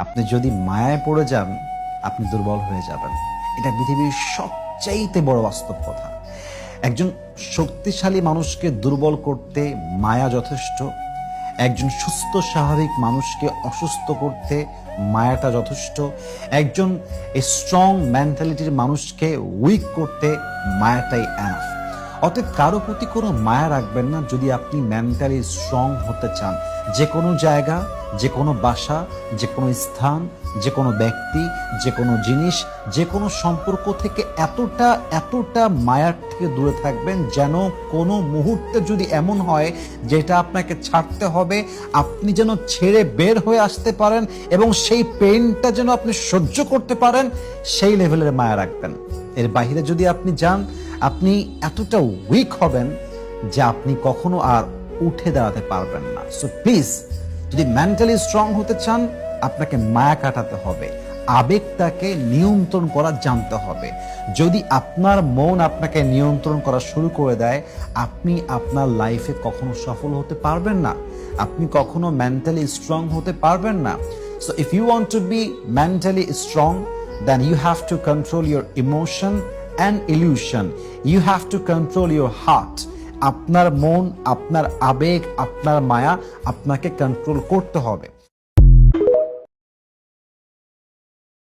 আপনি যদি মায়ায় পড়ে যান, আপনি দুর্বল হয়ে যাবেন। এটা পৃথিবীর সবচাইতে বড় বাস্তব কথা। একজন শক্তিশালী মানুষকে দুর্বল করতে মায়া যথেষ্ট। একজন সুস্থ স্বাভাবিক মানুষকে অসুস্থ করতে মায়াটা যথেষ্ট। একজন স্ট্রং মেন্টালিটির মানুষকে উইক করতে মায়াটাই এনাফ। অতএব কারো প্রতি কোনো মায়া রাখবেন না যদি আপনি মেন্টালি স্ট্রং হতে চান। যে কোনো জায়গা, যে কোনো বাসা, যে কোনো স্থান, যে কোনো ব্যক্তি, যে কোনো জিনিস, যে কোনো সম্পর্ক থেকে এতটা মায়ার থেকে দূরে থাকবেন যেন কোনো মুহূর্তে যদি এমন হয় যেটা আপনাকে ছাড়তে হবে, আপনি যেন ছেড়ে বের হয়ে আসতে পারেন এবং সেই পেইনটা যেন আপনি সহ্য করতে পারেন, সেই লেভেলের মায়া রাখবেন। এর বাইরে যদি আপনি যান, আপনি এতটা উইক হবেন যে আপনি কখনো আর উঠে দাঁড়াতে পারবেন না। সো প্লিজ, যদি মেন্টালি স্ট্রং হতে চান, আপনাকে মায়া কাটাতে হবে, আবেগটাকে নিয়ন্ত্রণ করা জানতে হবে। যদি আপনার মন আপনাকে নিয়ন্ত্রণ করা শুরু করে দেয়, আপনি আপনার লাইফে কখনো সফল হতে পারবেন না, আপনি কখনো মেন্টালি স্ট্রং হতে পারবেন না। So if you want to be mentally strong, then you have to control your emotion and illusion. You have to control your heart. আপনার মন, আপনার আবেগ, আপনার মায়া আপনাকে কন্ট্রোল করতে হবে।